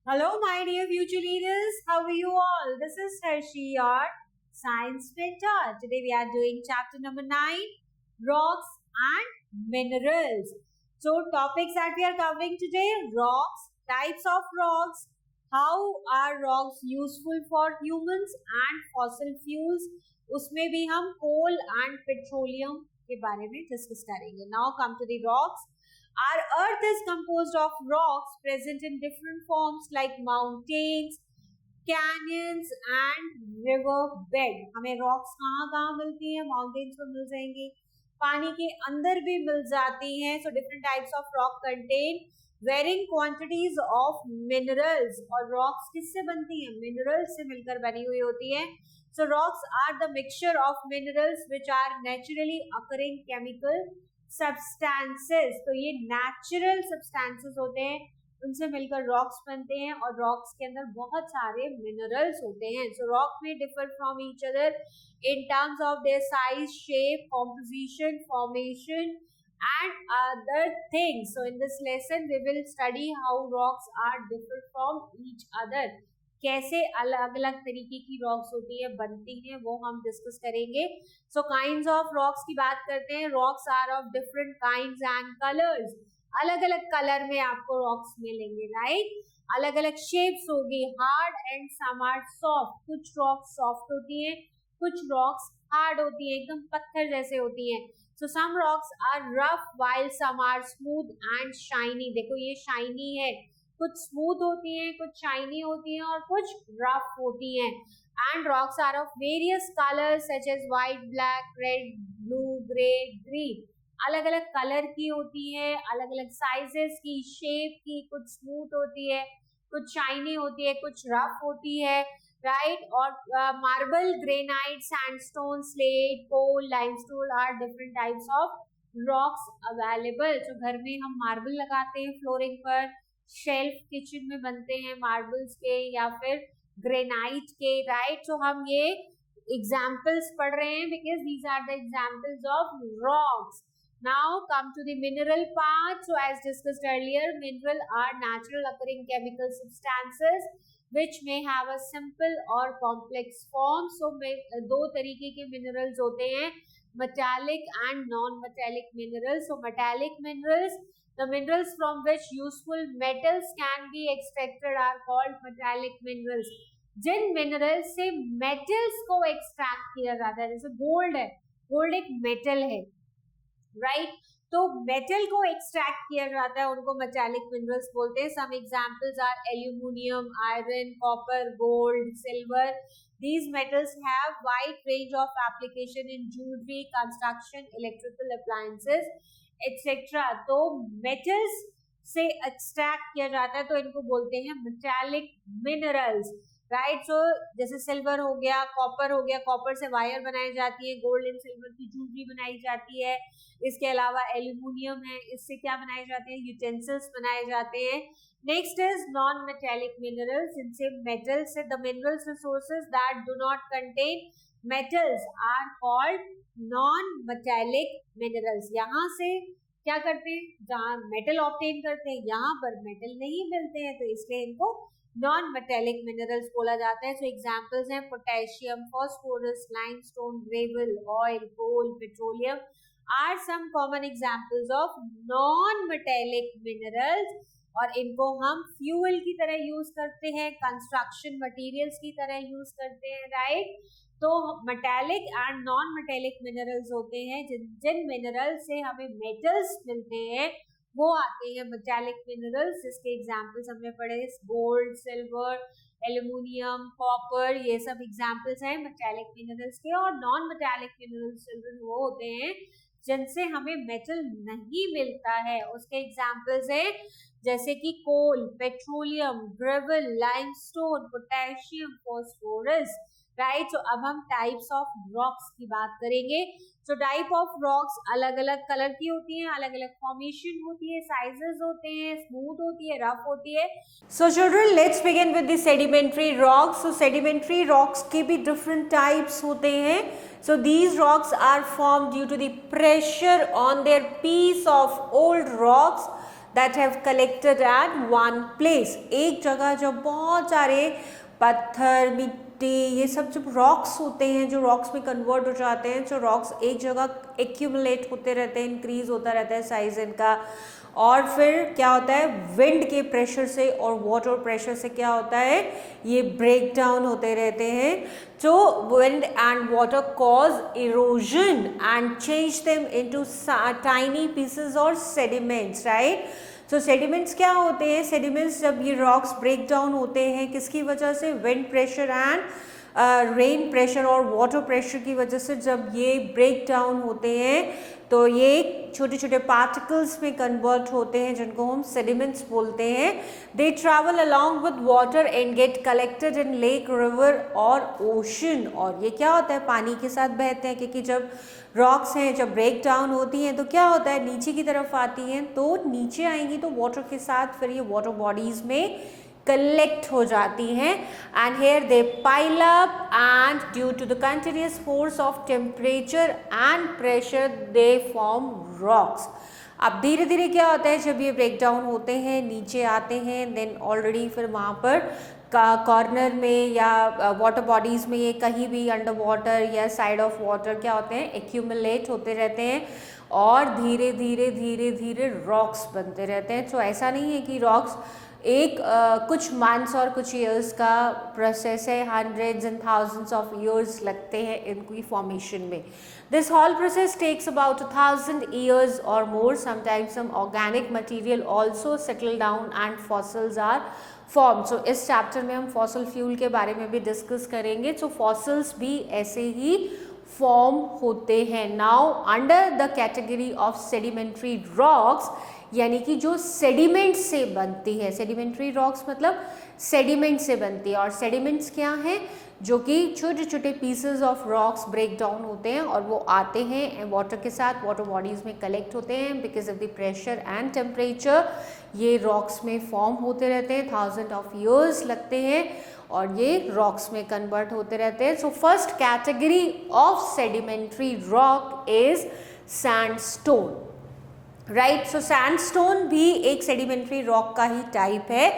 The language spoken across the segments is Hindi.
Hello, my dear future leaders. How are you all? This is Hershey, your science mentor. Today we are doing chapter number 9, rocks and minerals. So, topics that we are covering today: rocks, types of rocks, how are rocks useful for humans and fossil fuels. उसमें भी हम coal and petroleum के बारे में डिस्कस करेंगे. Now come to the rocks. Our earth is composed of rocks present in different forms like mountains, canyons and river bed. हमें rocks कहाँ कहाँ मिलती हैं? Mountains में मिल जाएंगी, पानी के अंदर भी मिल जाती हैं. So different types of rock contain varying quantities of minerals. और rocks किससे बनती हैं? Minerals से मिलकर बनी हुई होती है. So rocks are the mixture of minerals which are naturally occurring chemical substances. तो ये natural substances होते हैं, उनसे मिलकर rocks बनते हैं और rocks के अंदर बहुत सारे minerals होते हैं. So rock may differ from each other in terms of their size, shape, composition, formation and other things. So in this lesson we will study how rocks are different from each other. कैसे अलग अलग तरीके की रॉक्स होती है, बनती हैं, वो हम डिस्कस करेंगे. सो काइंड्स ऑफ रॉक्स की बात करते हैं. Rocks are of different kinds and colours. अलग अलग कलर में आपको रॉक्स मिलेंगे, राइट. अलग अलग शेप्स होगी, hard and some are soft. कुछ रॉक्स सॉफ्ट होती हैं, कुछ रॉक्स हार्ड होती है, एकदम पत्थर जैसे होती हैं. So some rocks are rough while some are smooth and shiny. देखो ये शाइनी है, कुछ स्मूथ होती हैं, कुछ शाइनी होती हैं और कुछ रफ होती हैं. And rocks are of various colours such as white, black, red, blue, grey, green. अलग अलग कलर की होती है, अलग अलग साइजेस की, शेप की. कुछ स्मूथ होती है, कुछ शाइनी होती है, कुछ रफ होती है, राइट. और marble, granite, sandstone, slate, coal, limestone are different types of rocks available. तो घर में हम मार्बल लगाते हैं फ्लोरिंग पर, शेल्फ किचन में बनते हैं मार्बल्स के या फिर ग्रेनाइट के, राइट. तो हम ये एग्जाम्पल्स पढ़ रहे हैं because these are the examples of rocks. Now come to the mineral part. So as discussed earlier, mineral are natural occurring chemical substances which may have a simple or complex form. So दो तरीके के minerals होते हैं, metallic and non-metallic minerals. So metallic minerals, the minerals from which useful metals can be extracted are called metallic minerals. Jin minerals से metals को extract किया जाता है, जैसे gold है, gold एक metal है, right. तो मेटल को एक्सट्रैक्ट किया जाता है, उनको मेटालिक मिनरल्स बोलते हैं. Some examples are aluminium, iron, copper, gold, silver. These metals have wide range of application in jewelry, construction, electrical appliances, etc. तो metals से एक्सट्रैक्ट किया जाता है तो इनको बोलते हैं मेटालिक मिनरल्स, राइट. सो जैसे सिल्वर हो गया, कॉपर हो गया, कॉपर से वायर बनाई जाती है, गोल्ड एंड सिल्वर की ज्वेलरी बनाई जाती है. इसके अलावा एल्यूमिनियम है, इससे क्या बनाए जाते हैं? यूटेंसिल्स बनाए जाते हैं. Next is non metallic minerals. जिनसे मेटल्स से the minerals resources that do not contain metals are called non metallic minerals. यहाँ से क्या करते हैं? जहाँ मेटल ऑब्टेन करते हैं, यहाँ पर मेटल नहीं मिलते हैं, तो इसलिए इनको नॉन मेटेलिक मिनरल्स बोला जाता है. सो एग्जांपल्स हैं potassium, phosphorus, limestone, gravel, oil, coal, petroleum are some common examples of non metallic minerals. और इनको हम फ्यूल की तरह यूज करते हैं, कंस्ट्रक्शन मटेरियल्स की तरह यूज करते हैं, राइट. तो metallic and non metallic minerals होते हैं. जिन मिनरल से हमें मेटल्स मिलते हैं वो आते हैं मेटालिक मिनरल्स. इसके एग्जांपल्स हमने पढ़े, गोल्ड, सिल्वर, एल्यूमिनियम, कॉपर, ये सब एग्जांपल्स हैं मेटालिक मिनरल्स के. और नॉन मेटालिक मिनरल्स वो होते हैं जिनसे हमें मेटल नहीं मिलता है. उसके एग्जांपल्स हैं जैसे कि coal, petroleum, gravel, limestone, potassium, phosphorus, right. So अब हम टाइप्स ऑफ रॉक्स की बात करेंगे. सो टाइप ऑफ रॉक्स अलग अलग कलर की होती हैं, अलग अलग फॉर्मेशन होती है, साइजेस होते हैं, स्मूथ होती है, रफ होती है. So children let's begin with the sedimentary rocks. So sedimentary rocks के भी डिफरेंट टाइप्स होते हैं. So these rocks are formed due to the pressure on their piece of old rocks that have collected at one place. एक जगह जब बहुत सारे पत्थर, मिट्टी, ये सब जब रॉक्स होते हैं, जो रॉक्स में कन्वर्ट हो जाते हैं, जो रॉक्स एक जगह एक्यूमुलेट होते रहते हैं, इंक्रीज होता रहता है साइज इनका, और फिर क्या होता है, विंड के प्रेशर से और वाटर प्रेशर से क्या होता है, ये ब्रेक डाउन होते रहते हैं. तो wind and water cause erosion and change them into tiny pieces और सेडिमेंट्स, राइट. तो सेडिमेंट्स क्या होते हैं, सेडिमेंट्स जब ये रॉक्स ब्रेक डाउन होते हैं किसकी वजह से, wind pressure and rain pressure और वाटर प्रेशर की वजह से जब ये ब्रेक डाउन होते हैं तो ये छोटे छोटे पार्टिकल्स में कन्वर्ट होते हैं जिनको हम सेडिमेंट्स बोलते हैं. They travel along with water and get collected in lake, river और ओशन. और ये क्या होता है, पानी के साथ बहते हैं, क्योंकि जब रॉक्स हैं जब ब्रेक डाउन होती हैं तो क्या होता है, नीचे की तरफ आती हैं, तो नीचे आएंगी तो वाटर के साथ फिर ये वाटर बॉडीज में कलेक्ट हो जाती हैं. And here they pile up and due to the continuous force of temperature and pressure they form rocks. अब धीरे धीरे क्या होता है, जब ये ब्रेक डाउन होते हैं नीचे आते हैं, देन ऑलरेडी फिर वहाँ पर कॉर्नर में या वाटर बॉडीज़ में ये कहीं भी अंडर वाटर या साइड ऑफ वाटर क्या होते हैं, एक्यूमुलेट होते रहते हैं और धीरे धीरे धीरे धीरे रॉक्स बनते रहते हैं. तो ऐसा नहीं है कि रॉक्स एक कुछ मंथ्स और कुछ ईयर्स का प्रोसेस है, hundreds and thousands of years लगते हैं इनकी फॉर्मेशन में. This whole process takes about 1000 years or more. Sometimes some organic material also settle down and fossils are formed. So इस चैप्टर में हम फॉसल फ्यूल के बारे में भी डिस्कस करेंगे. So फॉसल्स भी ऐसे ही फॉर्म होते हैं. Now under the category of sedimentary rocks, यानी कि जो सेडिमेंट से बनती है, सेडिमेंट्री रॉक्स मतलब सेडिमेंट से बनती है. और सेडिमेंट्स क्या हैं, जो कि छोटे छोटे pieces of rocks break down होते हैं और वो आते हैं वाटर के साथ, वाटर बॉडीज़ में कलेक्ट होते हैं. Because of the pressure and temperature ये रॉक्स में फॉर्म होते रहते हैं, 1000 of years लगते हैं और ये रॉक्स में कन्वर्ट होते रहते हैं. So first category of sedimentary rock is sandstone, right. So sandstone भी एक सेडिमेंट्री रॉक का ही टाइप है.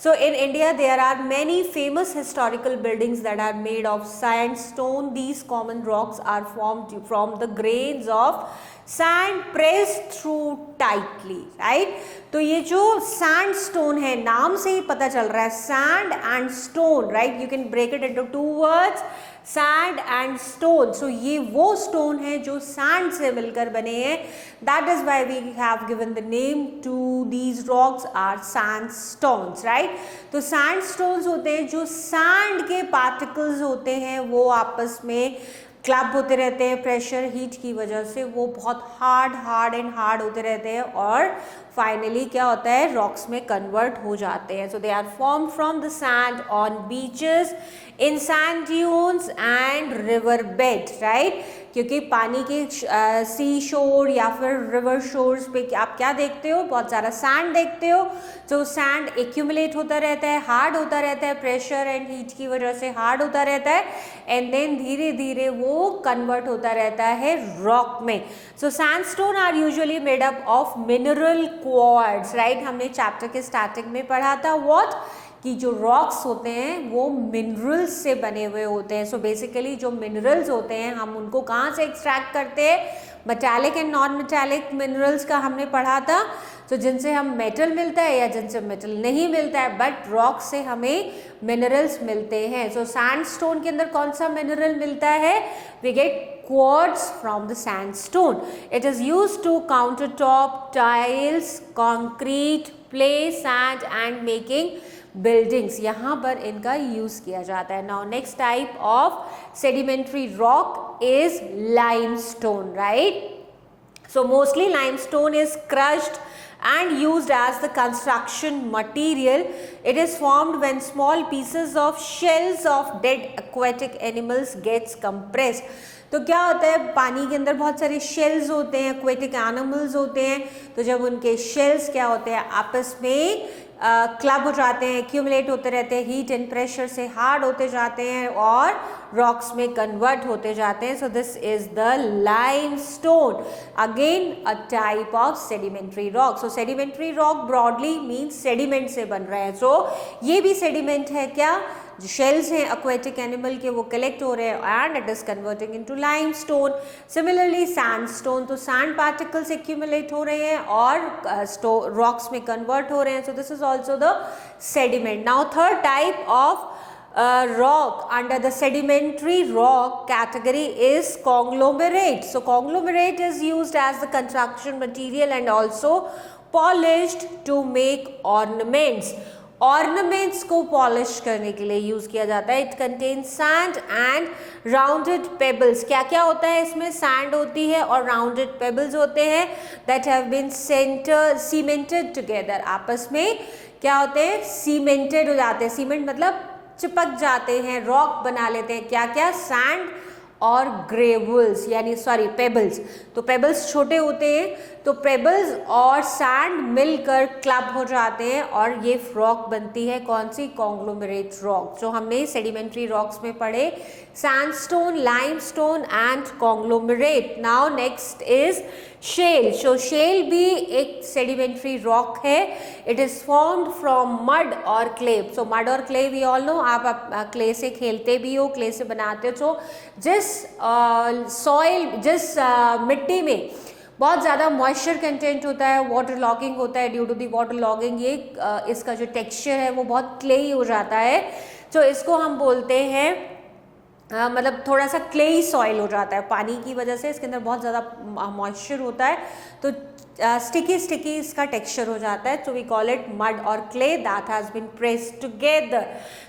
So in India there are many famous historical buildings that are made of sandstone. These common rocks are formed from the grains of sand pressed through tightly, right. तो ये जो सैंडस्टोन है, नाम से ही पता चल रहा है, sand and stone, right. You can break it into 2 words, sand and stone. So ये वो स्टोन है जो सैंड से मिलकर बने हैं. That is why we have given the name to these rocks are sandstones, right. तो सैंडस्टोन्स होते हैं जो सैंड के पार्टिकल्स होते हैं, वो आपस में क्लब होते रहते हैं प्रेशर हीट की वजह से, वो बहुत हार्ड एंड होते रहते हैं और फाइनली क्या होता है, रॉक्स में कन्वर्ट हो जाते हैं. So they are form from the sand on beaches, in sand dunes and river bed, right. क्योंकि पानी के सी शोर या फिर रिवर शोर्स पे आप क्या देखते हो, बहुत सारा सैंड देखते हो. तो सैंड एक्यूमुलेट होता रहता है, हार्ड होता रहता है, प्रेशर एंड हीट की वजह से हार्ड होता रहता है एंड देन धीरे धीरे वो कन्वर्ट होता रहता है रॉक में. So sandstone are usually made up of mineral quartz, right. हमने चैप्टर के स्टार्टिंग में पढ़ा था व्हाट, कि जो रॉक्स होते हैं वो मिनरल्स से बने हुए होते हैं. सो बेसिकली जो मिनरल्स होते हैं हम उनको कहाँ से एक्सट्रैक्ट करते हैं, metallic and non metallic minerals का हमने पढ़ा था. तो जिनसे हम मेटल मिलता है या जिनसे मेटल नहीं मिलता है, बट रॉक से हमें मिनरल्स मिलते हैं. सो सैंडस्टोन के अंदर कौन सा मिनरल मिलता है, we get quarartz from the sandstone. It is used to countertop, tiles, concrete, play, sand and making buildings. यहाँ पर इनका यूज किया जाता है. Now next type of sedimentary rock is limestone, right? So mostly limestone is crushed and used as the construction material. It is formed when small pieces of shells of dead aquatic animals gets compressed. तो क्या होता है, पानी के अंदर बहुत सारे शेल्स होते हैं, एक्वेटिक एनिमल्स होते हैं. तो जब उनके शेल्स क्या होते हैं, आपस में क्लब हो जाते हैं, एक्यूमुलेट होते रहते हैं, हीट एंड प्रेशर से हार्ड होते जाते हैं और रॉक्स में कन्वर्ट होते जाते हैं. So this is the limestone, again a type of sedimentary rock. So sedimentary rock broadly means sediment से बन रहा है. सो ये भी सेडिमेंट है क्या, जो शेल्स हैं एक्वेटिक एनिमल के वो कलेक्ट हो रहे हैं and it is converting into limestone. Similarly sandstone, तो सैंड पार्टिकल्स एक्यूमुलेट हो रहे हैं और रॉक्स में कन्वर्ट हो रहे हैं. So this is also the sediment. Now third type of rock under the sedimentary rock category is conglomerate. So conglomerate is used as the construction material and also polished to make ornaments. Ornaments को पॉलिश करने के लिए यूज किया जाता है. It contain sand and rounded pebbles. क्या क्या होता है इसमें, सैंड होती है और राउंडेड पेबल्स होते हैं that have been cemented together. आपस में क्या होते हैं, सीमेंटेड हो जाते हैं. सीमेंट मतलब चिपक जाते हैं, रॉक बना लेते हैं. क्या क्या, सैंड और ग्रेवल्स यानी सॉरी पेबल्स. तो पेबल्स छोटे होते हैं, तो पेबल्स और सैंड मिलकर क्लब हो जाते हैं और ये रॉक बनती है. कौन सी, कॉन्ग्लोमरेट रॉक. जो हमने सेडिमेंट्री रॉक्स में पढ़े, sandstone, limestone and conglomerate. Now next is shale. So shale भी एक सेडिमेंट्री रॉक है. It is formed from mud और क्ले. सो मड और क्ले वी ऑल नो, आप क्ले से खेलते भी हो, क्ले से बनाते हो. तो जिस सॉइल, जिस मिट्टी में बहुत ज़्यादा मॉइस्चर कंटेंट होता है, वाटर लॉगिंग होता है, due to the water logging ये इसका जो टेक्सचर है वो बहुत क्लेई हो जाता है. तो इसको हम बोलते हैं मतलब थोड़ा सा क्लेई सॉइल हो जाता है पानी की वजह से. इसके अंदर बहुत ज़्यादा मॉइस्चर होता है तो स्टिकी इसका टेक्सचर हो जाता है. तो वी कॉल इट मड और clay that has been pressed together.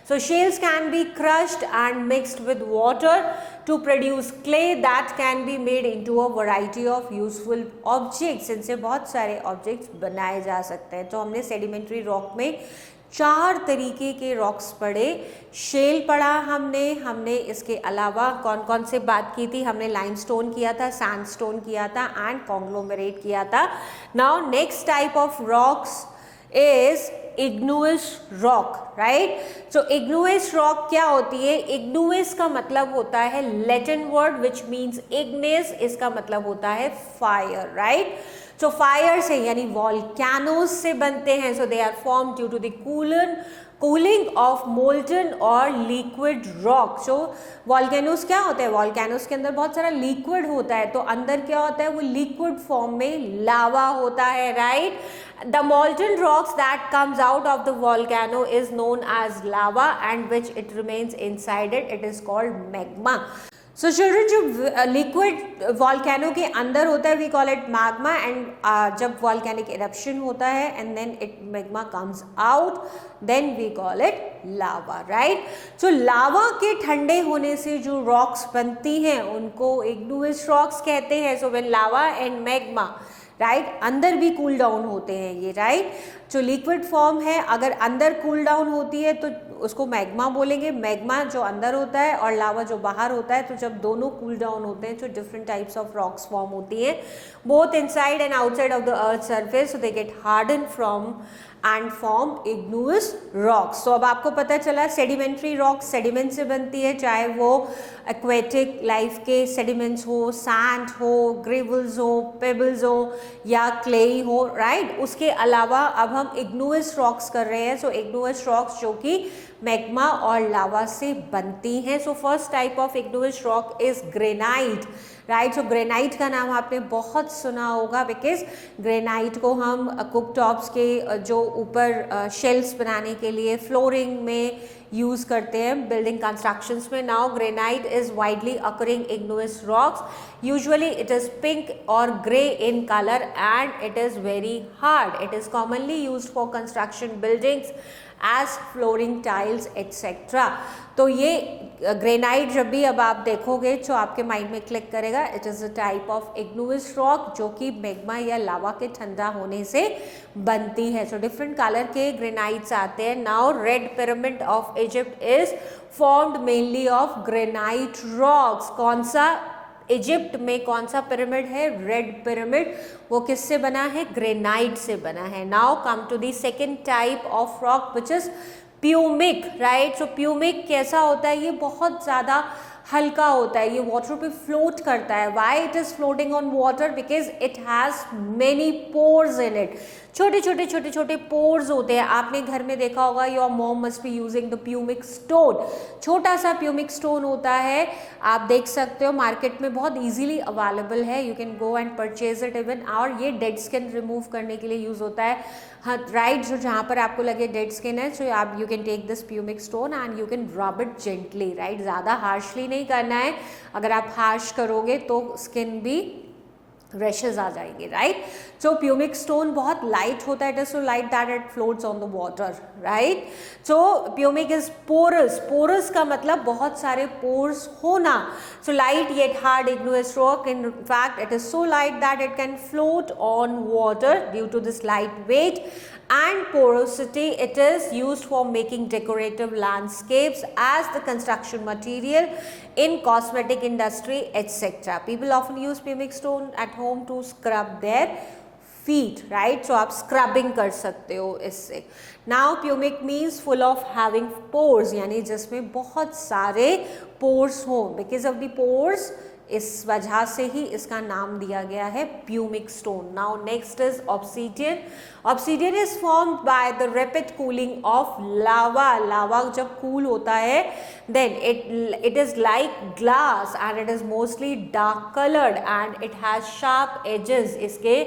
So shales can be crushed and mixed with water to produce clay that can be made into a variety of useful objects. इनसे बहुत सारे ऑब्जेक्ट्स बनाए जा सकते हैं. तो हमने सेडिमेंट्री रॉक में 4 तरीके के रॉक्स पढ़े. शेल पढ़ा हमने इसके अलावा कौन कौन से बात की थी, हमने लाइमस्टोन किया था, सैंडस्टोन किया था एंड कॉन्ग्लोमरेट किया था. Now next type of rocks is igneous rock, right. So igneous rock क्या होती है, इग्नुअस का मतलब होता है Latin word which means ignis. इसका मतलब होता है फायर, राइट. सो फायर से यानी वॉल्केनोज से बनते हैं. So they are form due to the cooling of molten और लिक्विड रॉक. सो वॉल्केनोज क्या होते हैं, वॉल्केनोज के अंदर बहुत सारा लिक्विड होता है, तो अंदर क्या होता है, वो लिक्विड फॉर्म में लावा होता है, right. The molten rocks that comes out of the volcano is known as lava and which it remains inside it. It is called magma. So children, जो लिक्विड वॉल्केनो के अंदर होता है we call it magma and जब वॉल्केनिक इरप्शन होता है and then it magma comes out then we call it lava, right. So lava के ठंडे होने से जो रॉक्स बनती हैं उनको इग्नुअस रॉक्स कहते हैं. So when lava and magma, right, अंदर भी कूल डाउन होते हैं ये, राइट. जो लिक्विड फॉर्म है अगर अंदर कूल डाउन होती है तो उसको मैग्मा बोलेंगे. मैग्मा जो अंदर होता है और लावा जो बाहर होता है, तो जब दोनों कूल डाउन होते हैं तो different types of rocks form होती हैं both inside and outside of the earth surface. So they get harden from and form igneous rocks. तो अब आपको पता चला सेडिमेंट्री रॉक सेडिमेंट से बनती है, चाहे वो एक्वेटिक लाइफ के सेडिमेंट्स हो, सैंड हो, ग्रेवल्स हो, पेबल्स हो या क्लेई हो, राइट. उसके अलावा अब हम इग्नुअस रॉक्स कर रहे हैं. सो इग्नुअस रॉक्स जो कि मैग्मा और लावा से बनती हैं. So first type of igneous rock is granite, right. So granite का नाम आपने बहुत सुना होगा बिकॉज ग्रेनाइट को हम कुकटॉप्स के जो ऊपर शेल्फ्स बनाने के लिए फ्लोरिंग में यूज़ करते हैं बिल्डिंग कंस्ट्रक्शंस में. Now granite is widely occurring igneous rocks. Usually it is pink और grey in colour and it is very hard. It is commonly used for construction buildings as flooring tiles etcetera. तो ये ग्रेनाइट जब भी अब आप देखोगे जो आपके माइंड में क्लिक करेगा, it is a type of igneous rock जो कि मैग्मा या लावा के ठंडा होने से बनती है. सो डिफरेंट कलर के ग्रेनाइट्स आते हैं. Now red pyramid of Egypt is formed mainly of granite rocks. कौन सा इजिप्ट में कौन सा पिरामिड है? Red pyramid. वो किससे बना है? ग्रेनाइट से बना है। Now come to the second type of rock which is pumice, right. So pumice कैसा होता है? ये बहुत ज़्यादा हल्का होता है, ये वाटर पे फ्लोट करता है। Why it is floating on water? Because it has many pores in it. छोटे छोटे छोटे छोटे पोर्स होते हैं। आपने घर में देखा होगा, your mom must be using the pumice stone. छोटा सा प्यूमिक स्टोन होता है, आप देख सकते हो मार्केट में बहुत इजीली अवेलेबल है। You can go and purchase it even. और ये डेड स्किन रिमूव करने के लिए यूज होता है, हाँ राइट। जो जहाँ पर आपको लगे डेड स्किन है, सो आप you can take this pumice stone and you can rub it gently, right. ज़्यादा हार्शली नहीं करना है, अगर आप हार्श करोगे तो स्किन भी रैशेज आ जाएंगे, राइट। सो प्यूमिक स्टोन बहुत लाइट होता है, it is so light that it floats on the water, right. So pumice is porous. Porous का मतलब बहुत सारे पोर्स होना। So light yet hard igneous rock, in fact it is so light that it can float on water due to this light weight and porosity. It is used for making decorative landscapes as the construction material in cosmetic industry, etc. People often use pumic stone at home to scrub their feet, right? So आप scrubbing कर सकते हो इससे. Now pumic means full of having pores, यानी जिसमें बहुत सारे pores हो. Because of the pores, इस वजह से ही इसका नाम दिया गया है pumice stone. Now next is obsidian. Obsidian is formed by the rapid cooling of lava. Lava जब कूल होता है then it is like glass and it is mostly dark coloured and it has sharp edges. इसके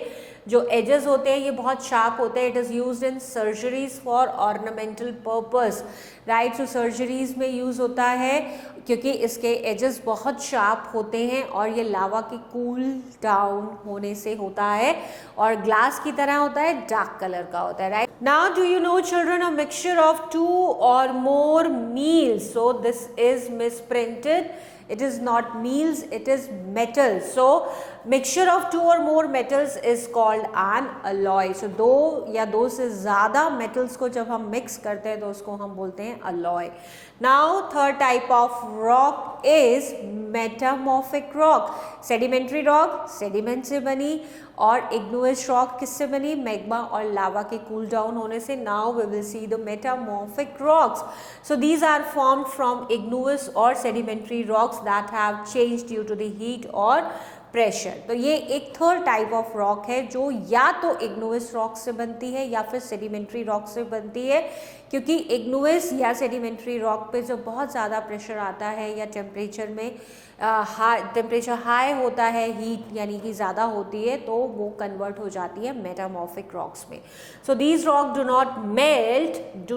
जो एजेस होते हैं ये बहुत शार्प होते हैं. It is used in surgeries for ornamental purpose, right. So surgeries में यूज़ होता है क्योंकि इसके एजेस बहुत शार्प होते हैं और ये लावा के कूल डाउन होने से होता है और ग्लास की तरह होता है, डार्क कलर का होता है, right. Now do you know children a mixture of 2 or more meals. So this is misprinted. It is not meals, it is metals. So mixture of 2 or more metals is called an alloy. So दो या दो से ज़्यादा metals को जब हम mix करते हैं तो उसको हम बोलते हैं alloy. Now third type of rock is metamorphic rock. Sedimentary rock sediment से बनी और igneous rock किससे बनी? मैग्मा और लावा के कूल डाउन होने से. Now we will see the metamorphic rocks. So these are formed from igneous or sedimentary rocks that have changed due to the heat or pressure. तो ये एक थर्ड टाइप ऑफ रॉक है जो या तो इग्नोइस रॉक से बनती है या फिर सेडिमेंट्री रॉक से बनती है, क्योंकि इग्नोइस या सेडिमेंट्री रॉक पे जब बहुत ज़्यादा प्रेशर आता है या टेम्परेचर में टेम्परेचर हाई होता है, हीट यानी कि ज़्यादा होती है, तो वो कन्वर्ट हो जाती है मेटामॉर्फिक रॉक्स में. So these rock do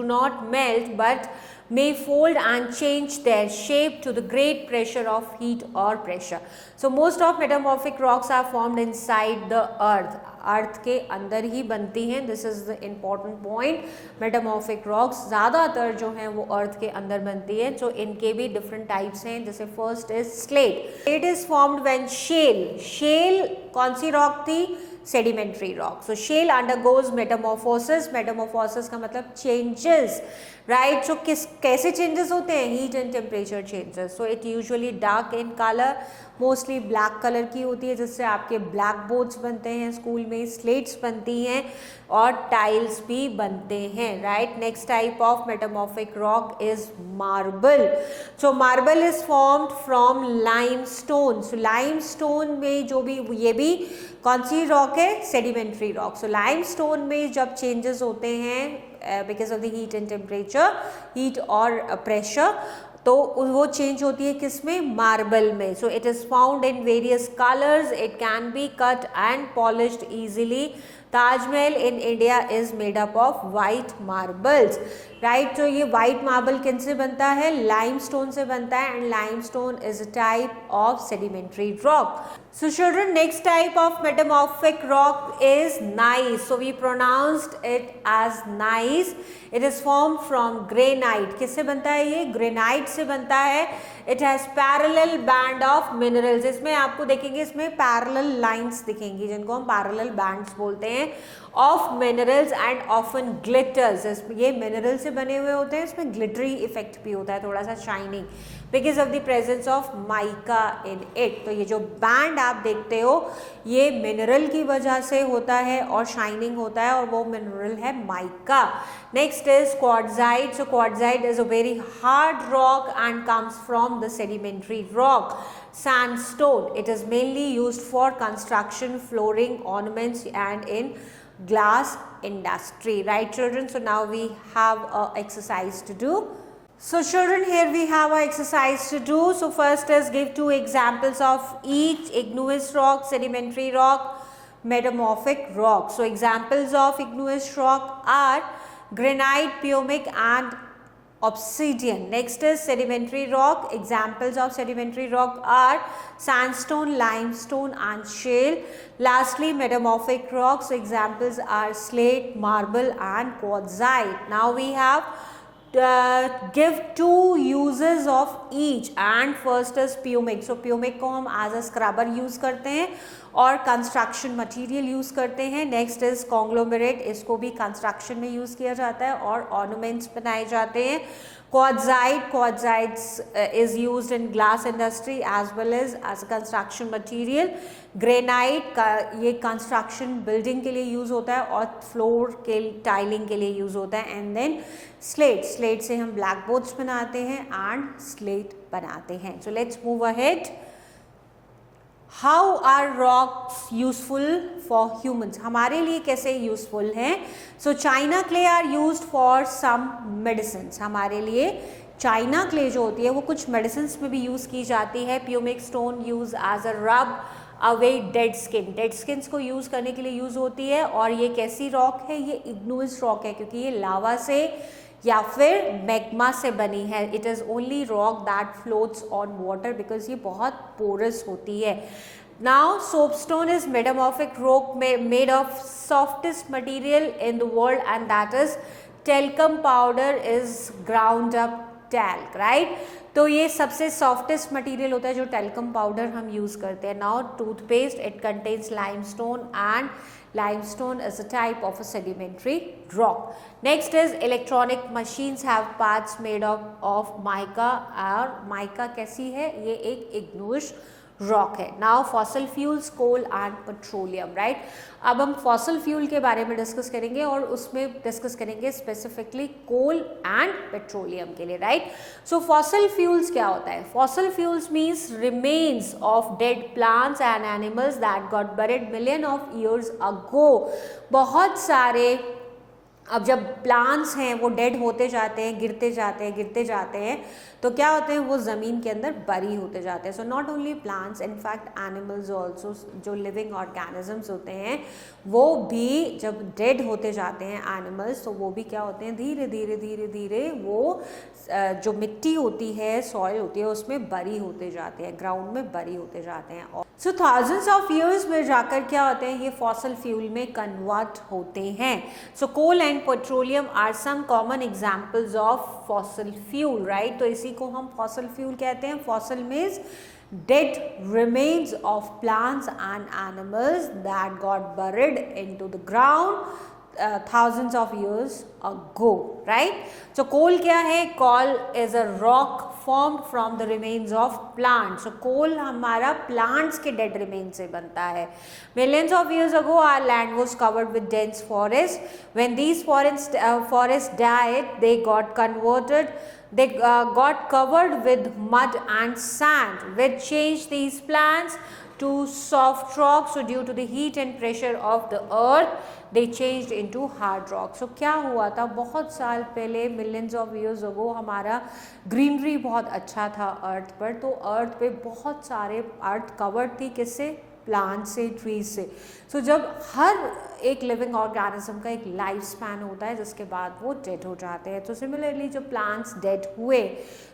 not melt but may fold and change their shape to the great pressure of heat or pressure. So most of metamorphic rocks are formed inside the earth. अर्थ के अंदर ही बनती हैं. This is the important point. Metamorphic rocks ज़्यादातर जो हैं वो अर्थ के अंदर बनती है. जो इनके भी डिफरेंट टाइप्स हैं, जैसे first is slate. Slate is formed when shale कौन सी रॉक थी? Sedimentary rock. So shale undergoes metamorphosis. Metamorphosis का मतलब चेंजेस, राइट. सो कैसे चेंजेस होते हैं? Heat and temperature changes. So it usually dark in colour, mostly black colour की होती है, जिससे आपके ब्लैक बोर्ड्स बनते हैं स्कूल में, स्लेट्स बनती हैं और टाइल्स भी बनते हैं, right. Next type of metamorphic rock is marble. So marble is formed from limestone. So limestone में जो भी ये भी कौन सी रॉक है? Sedimentary rock. सो लाइमस्टोन में जब चेंजेस होते हैं because of the heat and temperature, heat और प्रेशर, तो वो चेंज होती है किसमें? मार्बल में. So it is found in various colours. It can be cut and polished easily. Taj Mahal in India is made up of white marbles, right. तो ये वाइट मार्बल किन से बनता है? लाइमस्टोन से बनता है and limestone is a type of sedimentary rock. So children, next type of metamorphic rock is gneiss. So we pronounced it as gneiss. It is formed from granite. किससे बनता है ये? ग्रेनाइट से बनता है. It has parallel band of minerals. इसमें आपको देखेंगे, इसमें parallel lines दिखेंगी जिनको हम parallel bands बोलते हैं. Of minerals and often glitters, ये मिनरल से बने हुए होते हैं, इसमें ग्लिटरी इफेक्ट भी होता है, थोड़ा सा shining, because of the presence of mica in it. तो ये जो बैंड आप देखते हो ये मिनरल की वजह से होता है और शाइनिंग होता है, और वो मिनरल है mica. Next is quartzite. So quartzite is a very hard rock and comes from the sedimentary rock. Sandstone, it is mainly used for construction, flooring, ornaments and in glass industry, right children? So now we have a exercise to do. So children, here we have a exercise to do. So first is give 2 examples of each: igneous rock, sedimentary rock, metamorphic rock. So examples of igneous rock are granite, pumic and obsidian. Next is sedimentary rock. Examples of sedimentary rock are sandstone, limestone and shale. Lastly, metamorphic rock. So examples are slate, marble and quartzite. Now we have give 2 uses of each, and first is pumic. So pumic को हम as a scrubber use करते हैं और कंस्ट्रक्शन मटेरियल यूज़ करते हैं। नेक्स्ट इज कॉन्ग्लोमेरेट, इसको भी कंस्ट्रक्शन में यूज़ किया जाता है और ऑर्नामेंट्स बनाए जाते हैं। Quartzite is used in glass industry as well as construction material. Granite का ये कंस्ट्रक्शन बिल्डिंग के लिए यूज़ होता है और फ्लोर के टाइलिंग के लिए यूज़ होता है। एंड देन स्लेट से हम ब्लैक बोर्ड्स बनाते हैं एंड स्लेट बनाते हैं। So let's move ahead. How are rocks useful for humans? हमारे लिए कैसे यूजफुल हैं? So china clay are used for some medicines. हमारे लिए चाइना क्ले जो होती है वो कुछ मेडिसिन्स में भी यूज़ की जाती है। Pumice stone use as a rub away dead skin, dead skins को यूज़ करने के लिए यूज़ होती है। और ये कैसी रॉक है? ये इग्नियस रॉक है क्योंकि ये लावा से या फिर मैग्मा से बनी है। It is only rock that floats on water because ये बहुत पोरस होती है। Now soapstone is metamorphic rock made of softest material in the world and that is talcum powder is ground up talc, right? तो ये सबसे सॉफ्टेस्ट मटेरियल होता है जो टेल्कम पाउडर हम यूज़ करते हैं। Now toothpaste, it contains limestone and limestone is a type of a sedimentary rock. Next is electronic machines have parts made of mica, और mica कैसी है? ये एक igneous रॉक है। Now fossil fuels, coal and petroleum, right? अब हम फॉसल फ्यूल के बारे में डिस्कस करेंगे और उसमें डिस्कस करेंगे स्पेसिफिकली कोल एंड पेट्रोलियम के लिए, राइट? सो फॉसल फ्यूल्स क्या होता है? Fossil fuels means remains of dead plants and animals that got buried million of years ago. बहुत सारे अब जब प्लांट्स हैं वो डेड होते जाते हैं, गिरते जाते हैं, तो क्या होते हैं? वो ज़मीन के अंदर बरी होते जाते हैं। So not only plants, in fact animals also, जो लिविंग ऑर्गेनिजम्स होते हैं वो भी जब डेड होते जाते हैं एनिमल्स, तो वो भी क्या होते हैं? धीरे वो जो मिट्टी होती है, सॉइल होती है, उसमें बरी होते जाते हैं, ग्राउंड में बरी होते जाते हैं। सो थाउजेंड्स ऑफ ईयर्स में जाकर क्या होते हैं? ये फॉसल फ्यूल में कन्वर्ट होते हैं। So coal and petroleum are some common examples of fossil fuel, right? तो इसी को हम फॉसल फ्यूल कहते हैं। Fossil means dead remains of plants and animals that got buried into the ground thousands of years ago, right? So coal क्या है? Coal is a rock formed from the remains of plants. So coal हमारा plants के dead remains से बनता है। Millions of years ago our land was covered with dense forest. When these forests died, they got converted. They got covered with mud and sand, which changed these plants to soft rock. So due to the heat and pressure of the earth, they changed into hard rock. So क्या हुआ था? बहुत साल पहले, millions of years ago, हमारा ग्रीनरी बहुत अच्छा था अर्थ पर। तो अर्थ पे बहुत सारे अर्थ कवर्ड थी किससे? प्लांट से, ट्रीज से। सो जब हर एक लिविंग ऑर्गेनिज्म का एक लाइफ स्पैन होता है जिसके बाद वो डेड हो जाते हैं। तो सिमिलरली जो प्लांट्स डेड हुए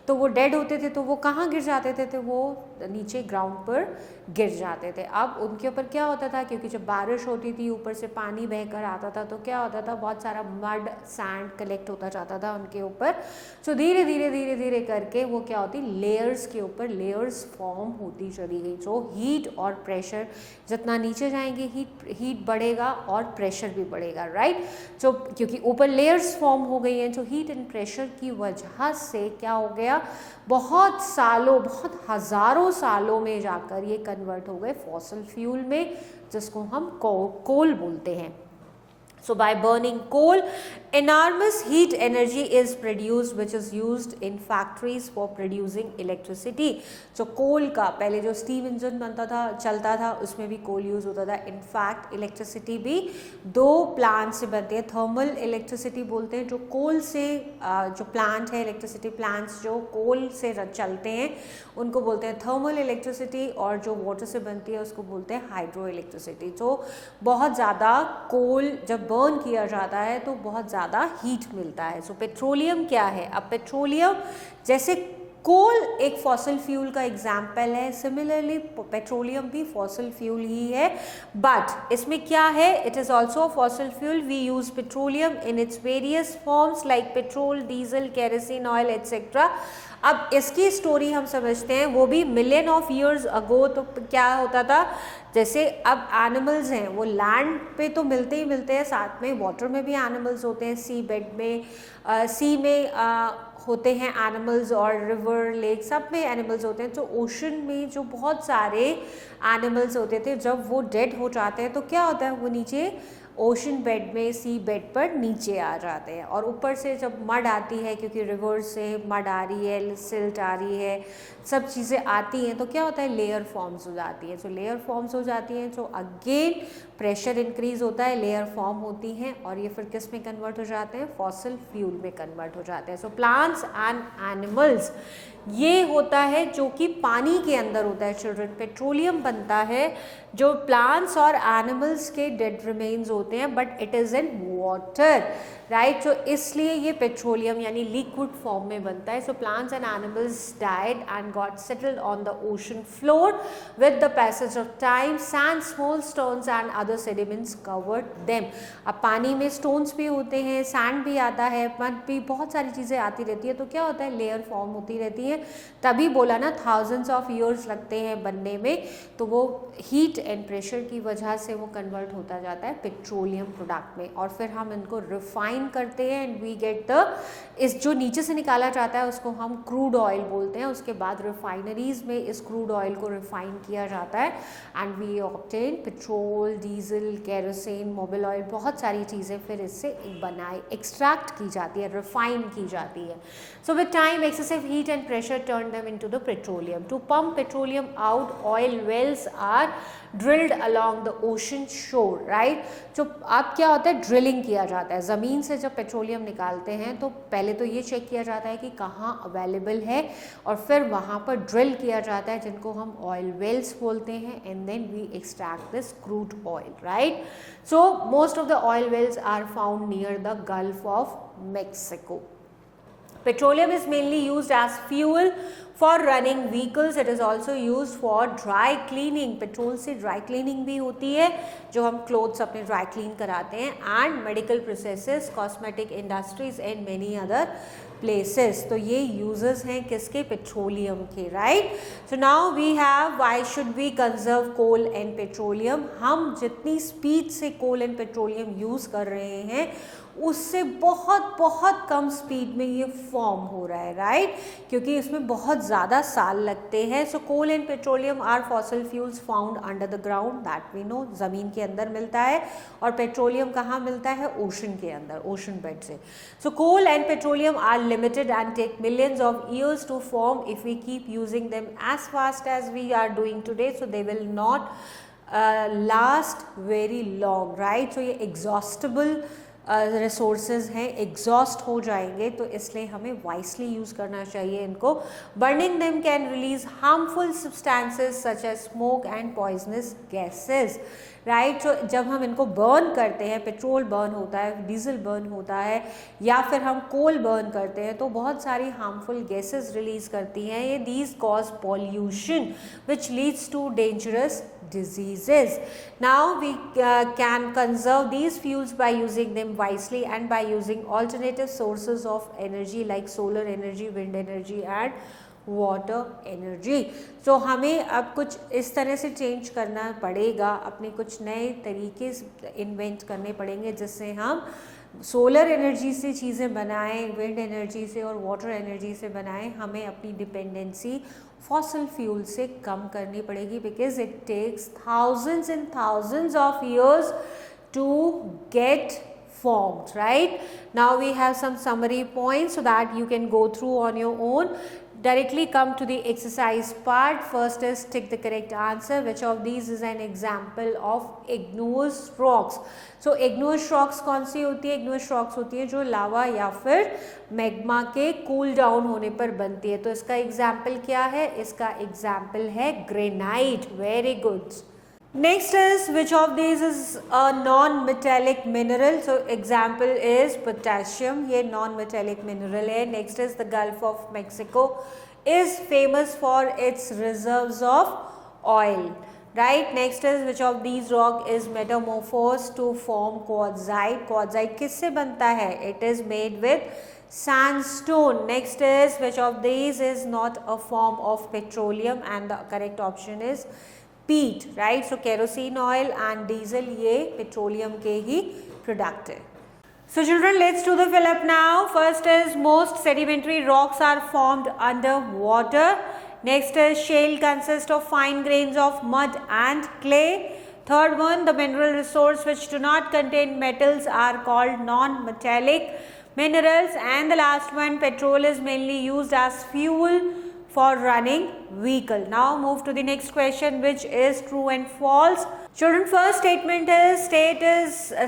तो वो डेड होते थे, तो वो कहाँ गिर जाते थे? तो वो नीचे ग्राउंड पर गिर जाते थे। अब उनके ऊपर क्या होता था? क्योंकि जब बारिश होती थी ऊपर से पानी बहकर आता था, तो क्या होता था? बहुत सारा मड, सैंड कलेक्ट होता जाता था उनके ऊपर। सो धीरे धीरे करके वो क्या होती? लेयर्स के ऊपर लेयर्स फॉर्म होती चली गई। जो हीट और प्रेशर जितना नीचे जाएंगे हीट बढ़ेगा और और प्रेशर भी बढ़ेगा, राइट। जो क्योंकि ऊपर लेयर्स फॉर्म हो गई हैं, जो हीट एंड प्रेशर की वजह से क्या हो गया, बहुत सालों, बहुत हज़ारों सालों में जाकर ये कन्वर्ट हो गए फॉसिल फ्यूल में, जिसको हम कोल बोलते हैं। So by burning coal, enormous heat energy is produced which is used in factories for producing electricity. So coal का पहले जो स्टीम इंजन बनता था, चलता था, उसमें भी कोल यूज़ होता था। इनफैक्ट इलेक्ट्रिसिटी भी 2 प्लांट से बनती है। थर्मल इलेक्ट्रिसिटी बोलते हैं, जो कोल से जो प्लांट है, इलेक्ट्रिसिटी प्लांट्स जो कोल से चलते हैं उनको बोलते हैं थर्मल इलेक्ट्रिसिटी, और जो वाटर से बनती है उसको बोलते हैं हाइड्रो इलेक्ट्रिसिटी। तो बहुत ज़्यादा कोल जब बर्न किया जाता है तो बहुत ज़्यादा हीट मिलता है। सो पेट्रोलियम क्या है, अब पेट्रोलियम जैसे कोल एक फॉसिल फ्यूल का एग्जाम्पल है, सिमिलरली पेट्रोलियम भी फॉसिल फ्यूल ही है, बट इसमें क्या है, it is also fossil fuel. We use petroleum in its various forms like petrol, diesel, kerosene oil etcetera. अब इसकी स्टोरी हम समझते हैं, वो भी मिलियन ऑफ ईयर्स अगो। तो क्या होता था, जैसे अब एनिमल्स हैं वो लैंड पे तो मिलते ही मिलते हैं, साथ में वाटर में भी एनिमल्स होते हैं, सी बेड में, सी में होते हैं एनिमल्स, और रिवर, लेक, सब में एनिमल्स होते हैं। तो ओशन में जो बहुत सारे एनिमल्स होते थे, जब वो डेड हो जाते हैं तो क्या होता है, वो नीचे ओशन बेड में, सी बेड पर नीचे आ जाते हैं। और ऊपर से जब मड आती है, क्योंकि रिवर से मड आ रही है, सिल्ट आ रही है, सब चीज़ें आती हैं, तो क्या होता है, लेयर फॉर्म्स हो जाती है। सो लेयर फॉर्म्स हो जाती हैं, तो अगेन प्रेशर इंक्रीज होता है, लेयर फॉर्म होती हैं, और ये फिर किस में कन्वर्ट हो जाते हैं, फॉसिल फ्यूल में कन्वर्ट हो जाते हैं। सो प्लांट्स एंड एनिमल्स ये होता है जो कि पानी के अंदर होता है चिल्ड्रन। पेट्रोलियम बनता है जो प्लांट्स और एनिमल्स के डेड रिमेन्स होते हैं, but it is in water, right. तो इसलिए ये पेट्रोलियम यानी लिक्विड फॉर्म में बनता है। So plants and animals died and got settled on the ocean floor with the passage of time, sand, small stones and other sediments covered them. अब पानी में स्टोन्स भी होते हैं, सैंड भी आता है, मड भी, बहुत सारी चीज़ें आती रहती है, तो क्या होता है, लेयर फॉर्म होती रहती है। तभी बोला ना थाउजेंड्स ऑफ ईयर्स लगते हैं बनने में, तो वो हीट एंड प्रेशर की वजह से वो कन्वर्ट होता जाता है पेट्रोलियम प्रोडक्ट में, और फिर हम इनको रिफाइन करते हैं एंड वी गेट द, इस जो नीचे से निकाला जाता है उसको हम क्रूड ऑयल बोलते हैं। उसके बाद रिफाइनरीज में इस क्रूड ऑयल को रिफाइन किया जाता है and we obtain petrol, diesel, kerosene, Mobil oil, बहुत सारी चीज़ें फिर इससे एक्सट्रैक्ट की जाती है, रिफाइन की जाती है। So with time excessive heat and pressure turned them into the petroleum. To pump petroleum out, oil wells are drilled along the ocean shore, right? जो अब क्या होता है, ड्रिलिंग किया जाता है। ज़मीन से जब पेट्रोलियम निकालते हैं तो पहले तो ये चेक किया जाता है कि कहाँ अवेलेबल है, और फिर वहाँ पर ड्रिल किया जाता है, जिनको हम ऑयल वेल्स बोलते हैं, and then we extract this crude oil, right. So most of the oil wells are found near the Gulf of Mexico. Petroleum is mainly used as fuel for running vehicles. It is also used for dry cleaning. Petrol से ड्राई क्लीनिंग भी होती है, जो हम क्लोथ्स अपने ड्राई क्लीन कराते हैं, and medical processes, cosmetic industries and many other places. तो ये यूजेस हैं किसके, पेट्रोलियम के, right. So now we have why should we conserve coal and petroleum. हम जितनी स्पीड से कोल एंड पेट्रोलियम यूज़ कर रहे हैं उससे बहुत बहुत कम स्पीड में ये फॉर्म हो रहा है, राइट, क्योंकि इसमें बहुत ज़्यादा साल लगते हैं। So coal and petroleum are fossil fuels found under the ground, that we know, ज़मीन के अंदर मिलता है, और पेट्रोलियम कहाँ मिलता है, ओशन के अंदर, ओशन बेड से। So coal and petroleum are limited and take millions of years to form if we keep using them as fast as we are doing today. So they will not last very long, right? So ये exhaustible रिसोर्सेज हैं, एग्जॉस्ट हो जाएंगे, तो इसलिए हमें वाइसली यूज़ करना चाहिए इनको। Burning them can release harmful substances such as smoke and poisonous gases, right. तो जब हम इनको बर्न करते हैं, पेट्रोल बर्न होता है, डीजल बर्न होता है, या फिर हम कोल बर्न करते हैं, तो बहुत सारी हार्मफुल गैसेस रिलीज करती हैं ये। These cause pollution which leads to dangerous diseases. Now we can conserve these fuels by using them wisely and by using alternative sources of energy like solar energy, wind energy and water energy. So हमें अब कुछ इस तरह से चेंज करना पड़ेगा, अपने कुछ नए तरीके इन्वेंट करने पड़ेंगे जिससे हम सोलर एनर्जी से चीज़ें बनाएं, विंड एनर्जी से और वाटर एनर्जी से बनाएं। हमें अपनी डिपेंडेंसी फॉसिल फ्यूल से कम करनी पड़ेगी, because it takes thousands and thousands of years to get formed, right? Now we have some summary points so that you can go through on your own. Directly come to the exercise part. First is tick the correct answer. Which of these is an example of igneous rocks? So igneous rocks कौन सी होती है? igneous rocks होती है जो लावा या फिर मैग्मा के कूल डाउन होने पर बनती है। तो इसका एग्जाम्पल क्या है? इसका एग्जाम्पल है granite. Very good. Next is which of these is a non-metallic mineral? So example is potassium, ये non-metallic mineral है। Next is the Gulf of Mexico is famous for its reserves of oil, right? Next is which of these rock is metamorphosed to form quartzite? Quartzite किससे बनता है? It is made with sandstone. Next is which of these is not a form of petroleum? And the correct option is peat, right? So kerosene oil and diesel ये petroleum के ही product है। So children, let's do the fill up now. First is most sedimentary rocks are formed under water. Next is shale consists of fine grains of mud and clay. Third one, the mineral resource which do not contain metals are called non-metallic minerals. And the last one, petrol is mainly used as fuel for running vehicle. Now move to the next question, which is true and false. Children, first statement is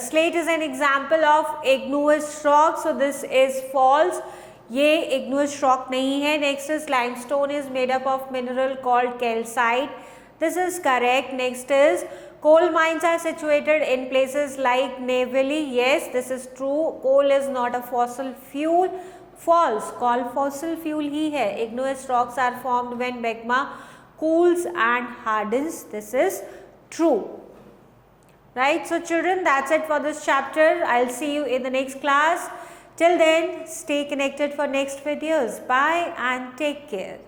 slate is an example of igneous rock. So this is false. ये igneous rock नहीं है. Next is limestone is made up of mineral called calcite. This is correct. Next is coal mines are situated in places like Neyveli. Yes, this is true. Coal is not a fossil fuel. False. Coal fossil fuel ही है. Igneous rocks are formed when magma cools and hardens. This is true. Right. So children, that's it for this chapter. I'll see you in the next class. Till then, stay connected for next videos. Bye and take care.